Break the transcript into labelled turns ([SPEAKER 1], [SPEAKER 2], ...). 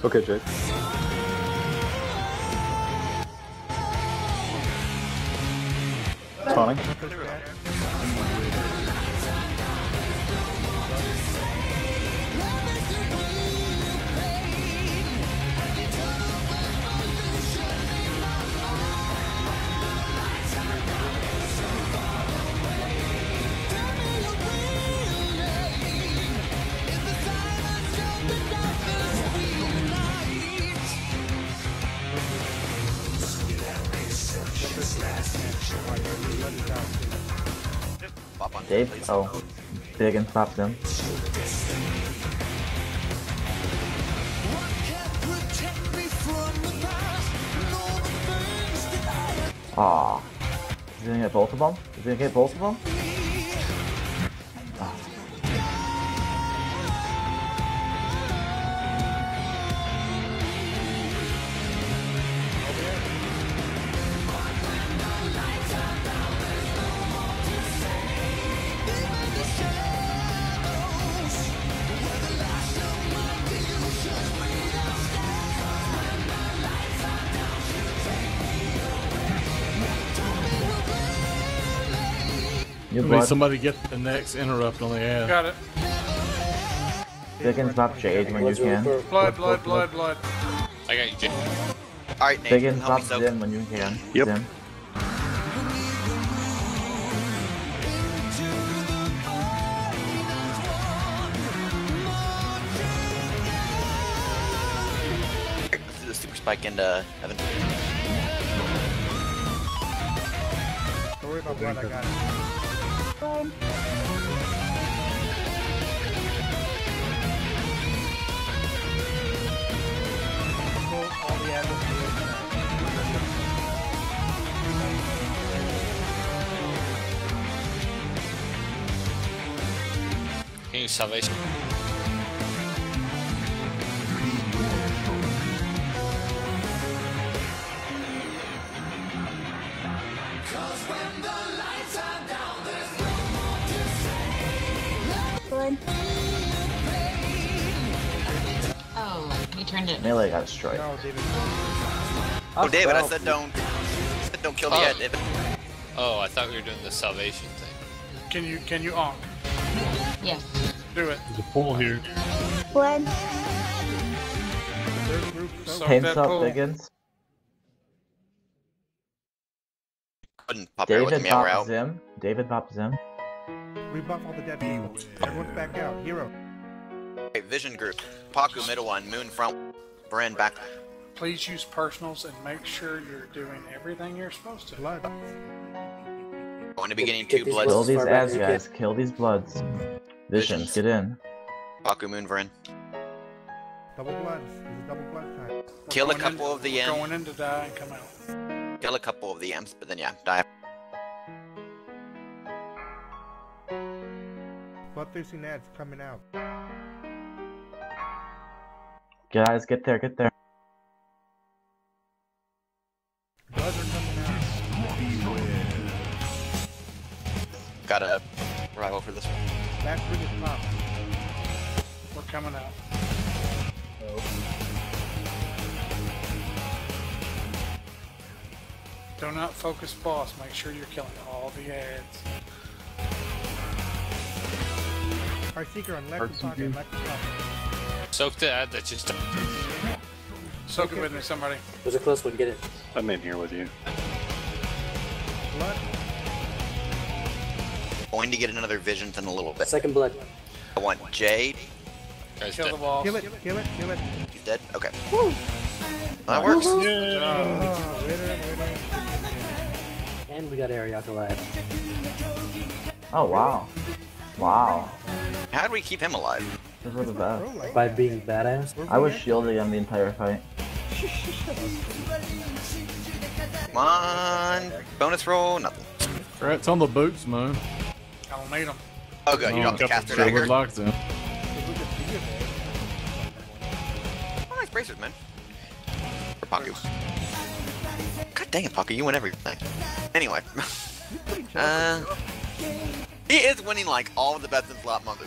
[SPEAKER 1] Okay, Jake. Spawning.
[SPEAKER 2] Dave? Oh. Big and pops him. Aw. Is he gonna get both of them? Is he gonna get both of them? Oh.
[SPEAKER 3] Need somebody get the next interrupt on the ass.
[SPEAKER 4] Got it.
[SPEAKER 2] Biggins pop Jade when you can.
[SPEAKER 4] Blood.
[SPEAKER 5] I got you, Jake.
[SPEAKER 6] Alright, Nate,
[SPEAKER 2] Biggins
[SPEAKER 6] help me
[SPEAKER 2] pop
[SPEAKER 6] soak.
[SPEAKER 2] Zim when you can.
[SPEAKER 1] Yep.
[SPEAKER 2] Zim.
[SPEAKER 6] Let's do the super spike into heaven.
[SPEAKER 7] Don't worry about blood, I got it. All the animals.
[SPEAKER 5] Can you use salvation?
[SPEAKER 8] Oh, he turned it.
[SPEAKER 2] Melee got destroyed.
[SPEAKER 7] No, David.
[SPEAKER 6] Oh, David, I said don't kill me yet, David.
[SPEAKER 5] Oh, I thought we were doing the salvation thing.
[SPEAKER 4] Can you onk?
[SPEAKER 8] Yes.
[SPEAKER 4] Do it.
[SPEAKER 3] There's a pool here.
[SPEAKER 8] Blood.
[SPEAKER 7] Third group, so
[SPEAKER 2] Paints
[SPEAKER 4] that
[SPEAKER 2] up
[SPEAKER 4] pull.
[SPEAKER 2] Biggins.
[SPEAKER 6] Couldn't pop out with
[SPEAKER 2] David
[SPEAKER 6] me, we're
[SPEAKER 2] pop
[SPEAKER 6] out.
[SPEAKER 2] Zim. David pop Zim.
[SPEAKER 7] rebuff all the dead people. Everyone's back out. Hero.
[SPEAKER 6] Okay, vision group. Paku, middle one. Moon, front. Bren, back.
[SPEAKER 4] Please use personals and make sure you're doing everything you're supposed to.
[SPEAKER 7] Blood.
[SPEAKER 6] Going to be getting two bloods.
[SPEAKER 2] Kill these ads, guys. Kill these bloods. Visions, get in.
[SPEAKER 6] Paku, Moon, Vren.
[SPEAKER 7] Double bloods. This is double blood time.
[SPEAKER 6] Kill a couple of the
[SPEAKER 4] Going in to die and come out.
[SPEAKER 6] Kill a couple of the M's, but then yeah, die.
[SPEAKER 7] Bloodthirsty Nads coming out.
[SPEAKER 2] Guys, get there, get there.
[SPEAKER 7] Bloods are coming out.
[SPEAKER 6] Got a rival for this one.
[SPEAKER 7] Last ring is popped.
[SPEAKER 4] We're coming out. Do not focus boss. Make sure you're killing all the ads.
[SPEAKER 7] Our seeker on left is pocket. Left is pocket.
[SPEAKER 5] Soak the ad that just.
[SPEAKER 4] Soak it with me, somebody.
[SPEAKER 9] There's a close one, get it.
[SPEAKER 1] I'm in here with you.
[SPEAKER 7] Blood.
[SPEAKER 6] Going to get another visions in a little bit.
[SPEAKER 9] Second blood.
[SPEAKER 6] I want Jade.
[SPEAKER 5] Guys,
[SPEAKER 4] Kill
[SPEAKER 5] dead.
[SPEAKER 4] the wall.
[SPEAKER 7] Kill it, kill it, kill it.
[SPEAKER 6] He's dead? Okay. Woo. That works.
[SPEAKER 7] Oh, winner.
[SPEAKER 9] And we got Ariaka alive.
[SPEAKER 2] Oh, wow. Wow.
[SPEAKER 6] How do we keep him alive?
[SPEAKER 2] Those were the best.
[SPEAKER 9] By being badass.
[SPEAKER 2] I was shielding him the entire fight.
[SPEAKER 6] Come on. Bonus roll, nothing.
[SPEAKER 3] Rats on the boots, man.
[SPEAKER 4] I don't need them.
[SPEAKER 6] Oh good, you don't have to cast her
[SPEAKER 3] Silver
[SPEAKER 6] dagger.
[SPEAKER 3] locked in.
[SPEAKER 7] Look at
[SPEAKER 6] Bracers, man. For Paku. God dang it, Paku, you win everything. Anyway. He is winning like all of the best in slot Mazu.